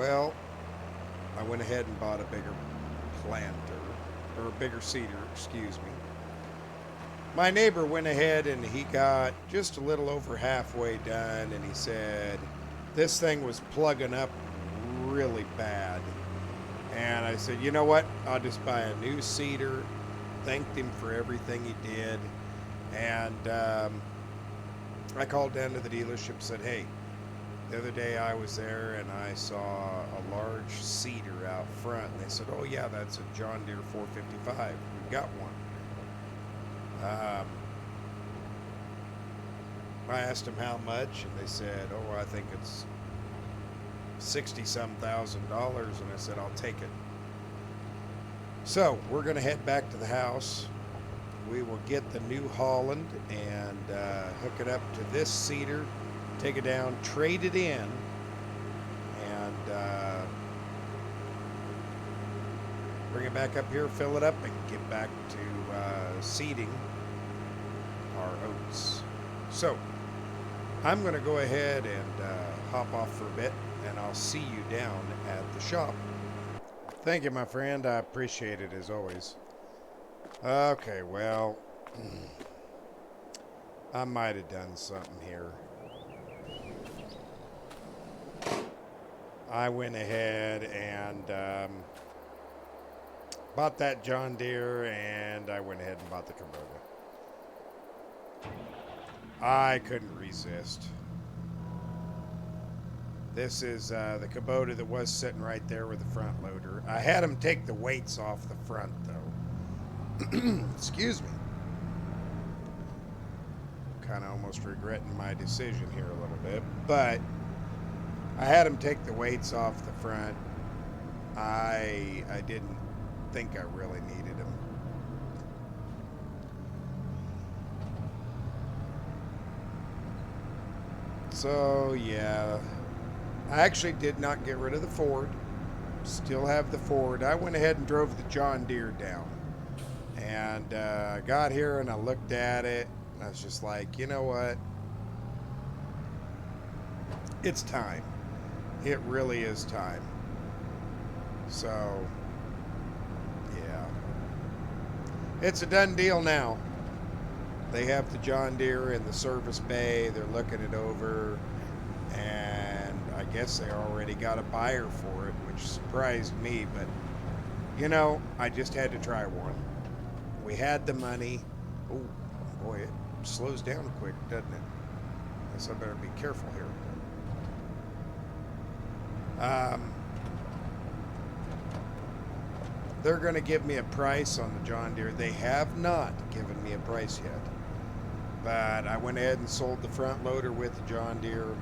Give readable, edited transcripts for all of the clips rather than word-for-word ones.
well, I went ahead and bought a bigger planter, or a bigger seeder, excuse me. My neighbor went ahead and he got just a little over halfway done, and he said this thing was plugging up really bad. And I said, you know what? I'll just buy a new seeder. Thanked him for everything he did. And I called down to the dealership and said, hey, the other day I was there and I saw a large seeder out front. And they said, oh, yeah, that's a John Deere 455. We've got one. I asked them how much, and they said, oh, I think it's 60-some thousand dollars. And I said, I'll take it. So we're going to head back to the house. We will get the New Holland and hook it up to this seeder, take it down, trade it in, and bring it back up here, fill it up, and get back to seeding our oats. So I'm going to go ahead and hop off for a bit, and I'll see you down at the shop. Thank you, my friend. I appreciate it as always. Okay, well, I might have done something here. I went ahead and bought that John Deere, and I went ahead and bought the Kubota. I couldn't resist. This is the Kubota that was sitting right there with the front loader. I had him take the weights off the front, though. Excuse me. Kind of almost regretting my decision here a little bit, but I had him take the weights off the front. I didn't think I really needed them. So yeah, I actually did not get rid of the Ford. Still have the Ford. I went ahead and drove the John Deere down. And I got here and I looked at it. And I was just like, you know what? It's time. It really is time. So, yeah. It's a done deal now. They have the John Deere in the service bay. They're looking it over. And I guess they already got a buyer for it, which surprised me. But, you know, I just had to try one. We had the money. Oh, boy, it slows down quick, doesn't it? I guess I better be careful here. They're going to give me a price on the John Deere. They have not given me a price yet. But I went ahead and sold the front loader with the John Deere.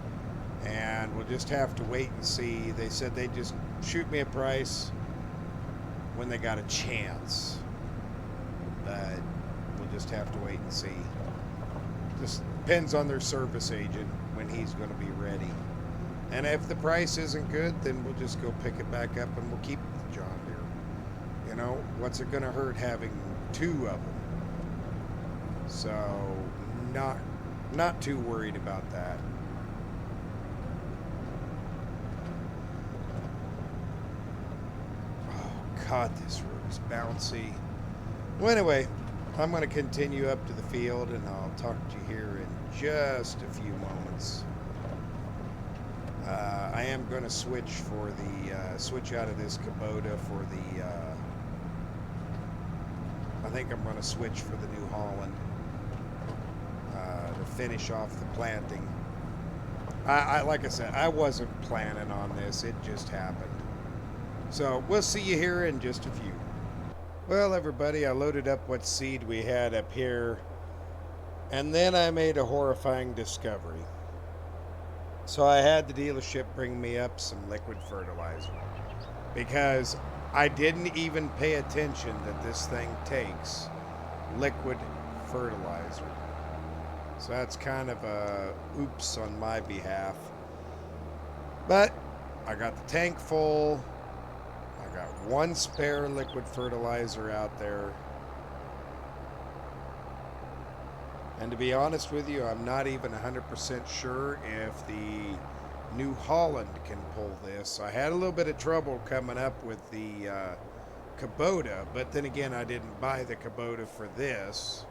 And we'll just have to wait and see. They said they'd just shoot me a price when they got a chance. But we'll just have to wait and see. Just depends on their service agent when he's going to be ready. And if the price isn't good, then we'll just go pick it back up and we'll keep the John Deere. You know, what's it going to hurt having two of them? So, not too worried about that. Oh, God, this road is bouncy. Well, anyway, I'm going to continue up to the field, and I'll talk to you here in just a few moments. I am going to switch for the switch out of this Kubota for the. I think I'm going to switch for the New Holland to finish off the planting. I like I said, I wasn't planning on this; it just happened. So we'll see you here in just a few. Well, everybody, I loaded up what seed we had up here, and then I made a horrifying discovery. So I had the dealership bring me up some liquid fertilizer because I didn't even pay attention that this thing takes liquid fertilizer. So that's kind of a oops on my behalf. But I got the tank full. I got one spare liquid fertilizer out there. And to be honest with you, I'm not even 100% sure if the New Holland can pull this. I had a little bit of trouble coming up with the Kubota, but then again, I didn't buy the Kubota for this.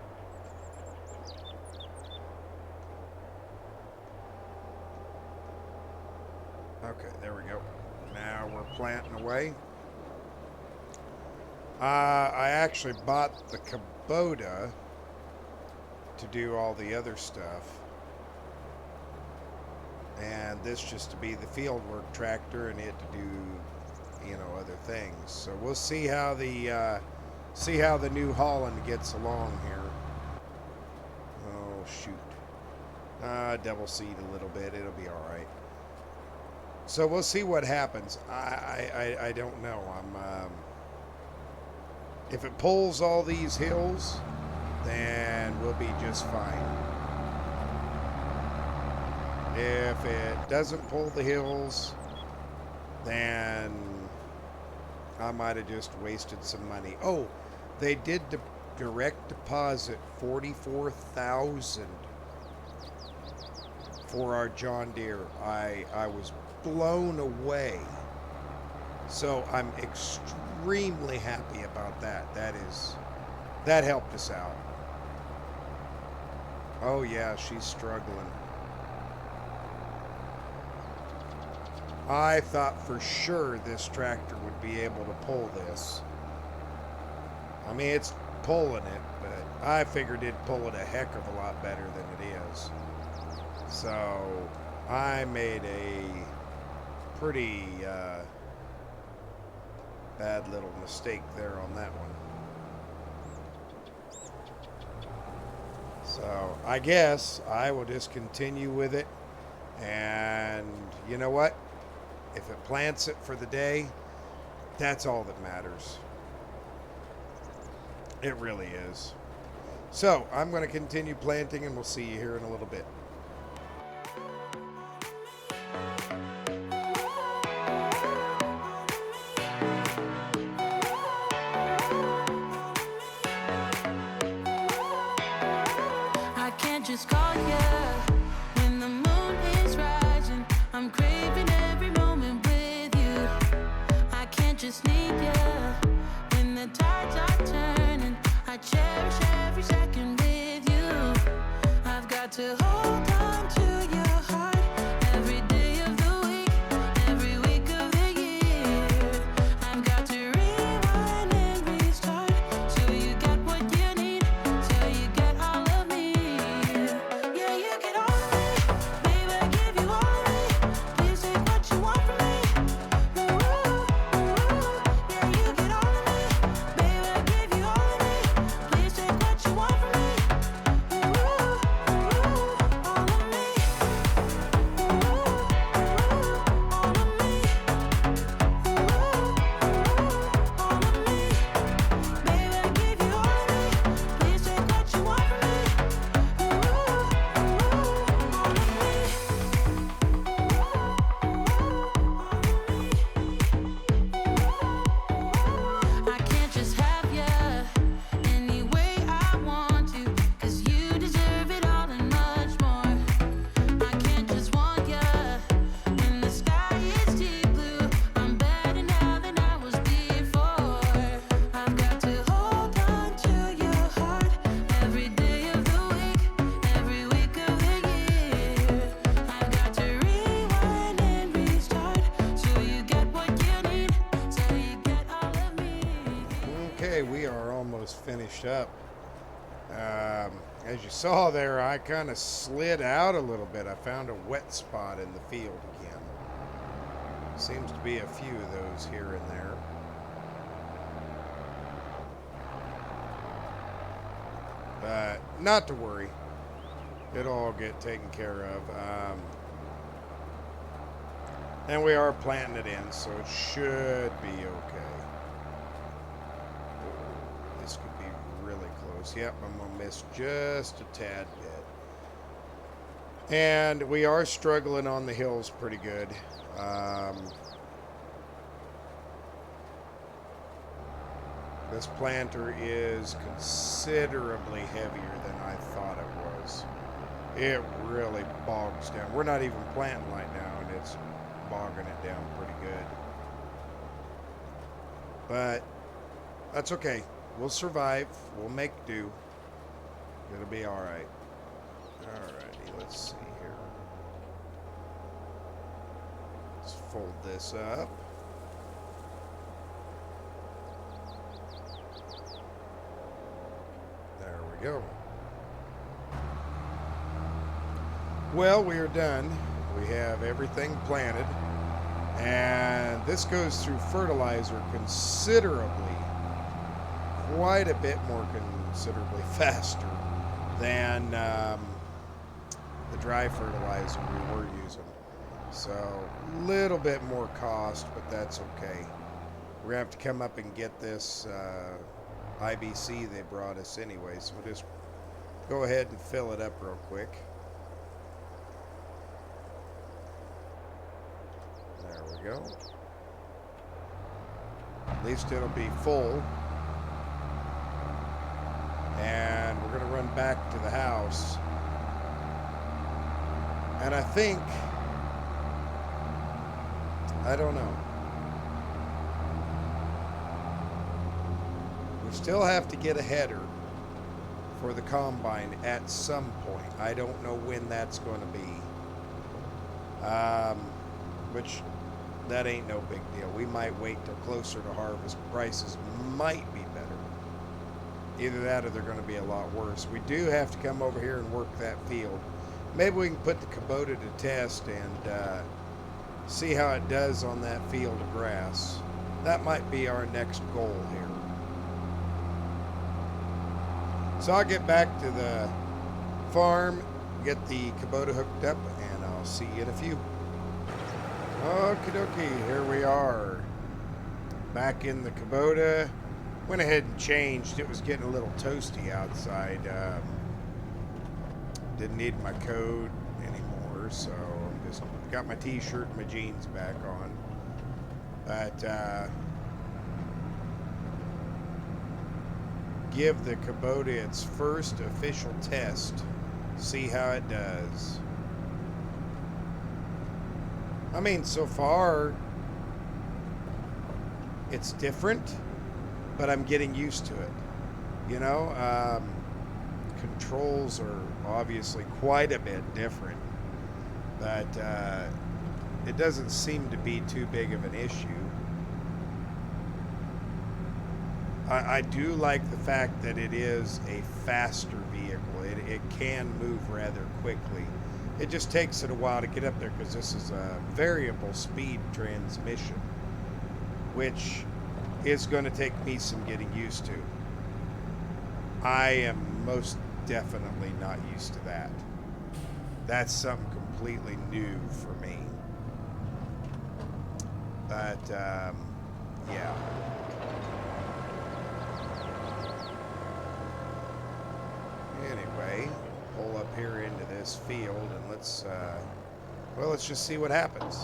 Okay, there we go. Now we're planting away. I actually bought the Kubota to do all the other stuff. And this just to be the fieldwork tractor and it to do, you know, other things. So we'll see how the New Holland gets along here. Oh shoot. Double seat a little bit. It'll be all right. So we'll see what happens. I don't know. If it pulls all these hills, then we'll be just fine. If it doesn't pull the hills, then I might have just wasted some money. Oh, they did direct deposit $44,000 for our John Deere. I was blown away. So I'm extremely happy about that. That helped us out. Oh yeah, she's struggling. I thought for sure this tractor would be able to pull this. I mean, it's pulling it, but I figured it'd pull it a heck of a lot better than it is. So I made a pretty bad little mistake there on that one. So I guess I will just continue with it. And you know what? If it plants it for the day, that's all that matters. It really is. So I'm going to continue planting and we'll see you here in a little bit. I can't just call you when the moon is rising. I'm craving every moment with you. I can't just need you when the tides are turning. I cherish every second with you. I've got to hold on to your heart every day of the week, every week of the year. I've got to rewind and restart till you get what you need, till you get all of me. Yeah, you get all of me, baby, I give you all of me. Please take what you want from me. Ooh, ooh, yeah, you get all of me, baby, I give you all of me. Please take what you want from me. Ooh, ooh, all of me. Ooh, ooh, all of me. Ooh, ooh, all of me. Baby, I give you all of me. Please take what you want from me. Ooh, ooh, all of me. I can't just have you any way I want to, 'cause you deserve it all and much more. I can't just want you when the sky is deep blue. I'm better now than I was before. I've got to hold on to your heart every day of the week, every week of the year. I've got to rewind and restart till you get what you need, till you get all of me. Okay, we are almost finished up. As you saw there, I kind of slid out a little bit. I found a wet spot in the field again. Seems to be a few of those here and there. But not to worry. It'll all get taken care of. And we are planting it in, so it should be okay. This could be really close. Yep, I'm going to miss just a tad bit. And we are struggling on the hills pretty good. This planter is considerably heavier than I thought it was. It really bogs down. We're not even planting right now, and and it's bogging it down pretty good. But that's okay. We'll survive. We'll make do. It'll be all right. Alrighty, let's see here. Let's fold this up. There we go. Well, we are done. We have everything planted. And this goes through fertilizer considerably, quite a bit more considerably faster than the dry fertilizer we were using. So a little bit more cost, but that's okay. We're gonna have to come up and get this IBC they brought us anyway, so we'll just go ahead and fill it up real quick. There we go. At least it'll be full. And we're going to run back to the house. And I think, I don't know. We still have to get a header for the combine at some point. I don't know when that's going to be. Which, that ain't no big deal. We might wait till closer to harvest. Prices might be better. Either that or they're going to be a lot worse. We do have to come over here and work that field. Maybe we can put the Kubota to test and see how it does on that field of grass. That might be our next goal here. So I'll get back to the farm, get the Kubota hooked up, and I'll see you in a few. Okie dokie, here we are. Back in the Kubota. Went ahead and changed. It was getting a little toasty outside. Didn't need my coat anymore, so just got my t-shirt and my jeans back on. But give the Kubota its first official test. See how it does. I mean, so far it's different, but I'm getting used to it. You know, controls are obviously quite a bit different, but it doesn't seem to be too big of an issue. I do like the fact that it is a faster vehicle. It can move rather quickly. It just takes it a while to get up there because this is a variable speed transmission, which is going to take me some getting used to. I am most definitely not used to that. That's something completely new for me. But, yeah. Anyway, pull up here into this field and let's just see what happens.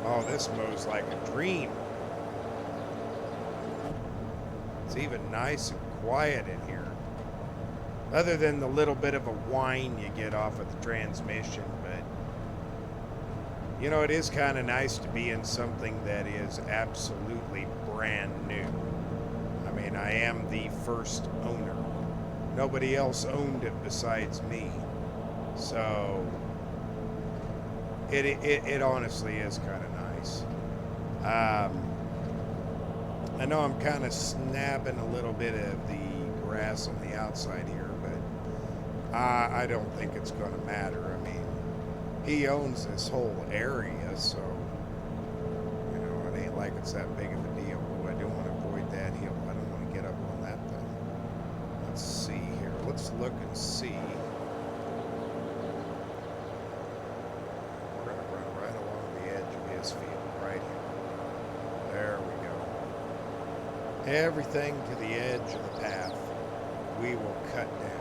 Oh, this mows like a dream. It's even nice and quiet in here. Other than the little bit of a whine you get off of the transmission, but you know, it is kind of nice to be in something that is absolutely brand new. I mean, I am the first owner. Nobody else owned it besides me. So it honestly is kind of nice. I know I'm kind of snapping a little bit of the grass on the outside here, but I don't think it's going to matter. I mean, he owns this whole area, so you know, it ain't like it's that big of a deal. Oh, I do want to avoid that hill. I don't want to get up on that thing. Let's see here. Let's look and see. We're going to run right along the edge of his field, right here. There we go. Everything to the edge of the path we will cut down.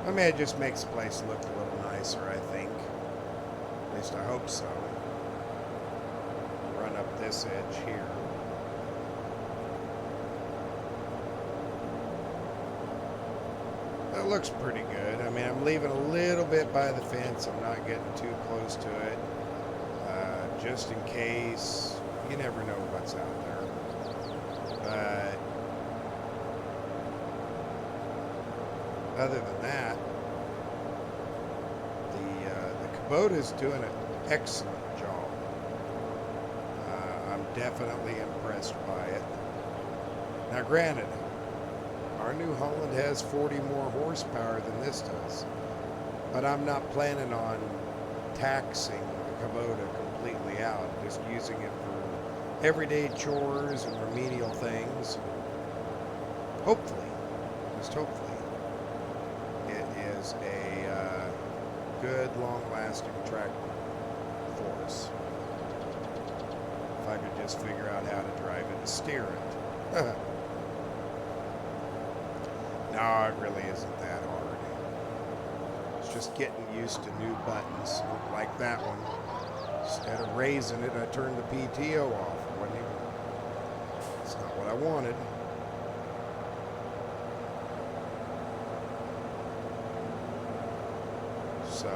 I mean, it just makes the place look a little nicer, I think. At least I hope so. Run up this edge here. That looks pretty good. I mean, I'm leaving a little bit by the fence. I'm not getting too close to it. Just in case. You never know what's out there. But other than that, the Kubota's doing an excellent job. I'm definitely impressed by it. Now, granted, our New Holland has 40 more horsepower than this does, but I'm not planning on taxing the Kubota completely out, just using it for everyday chores and remedial things. Hopefully, just hopefully, it is a good, long-lasting tractor for us. If I could just figure out how to drive it and steer it. No, it really isn't that hard. It's just getting used to new buttons, like that one. Instead of raising it, I turned the PTO off. It's not what I wanted. So,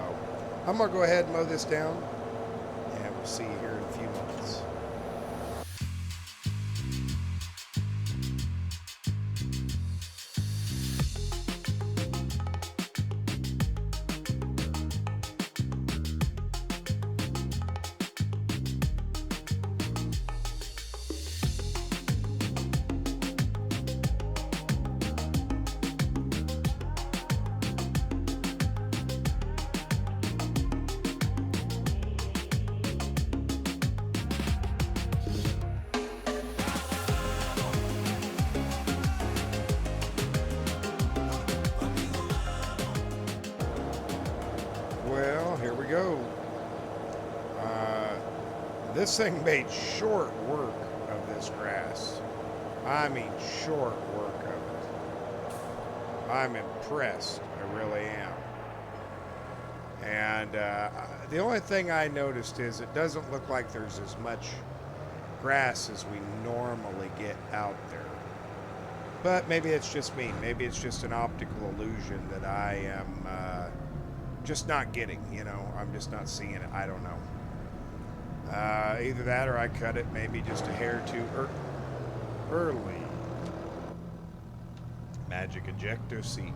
I'm going to go ahead and mow this down, and we'll see you here in a few minutes. Well, here we go. This thing made short work of this grass. I mean, short work of it. I'm impressed. I really am. And the only thing I noticed is it doesn't look like there's as much grass as we normally get out there. But maybe it's just me. Maybe it's just an optical illusion that I am just not getting, you know. I'm just not seeing it. I don't know. Either that or I cut it maybe just a hair too early. Magic ejector seat.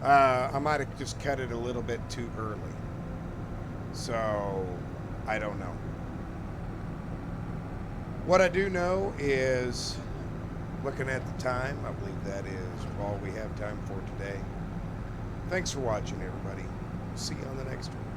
I might have just cut it a little bit too early. So, I don't know. What I do know is, looking at the time, I believe that is all we have time for today. Thanks for watching, everybody. See you on the next one.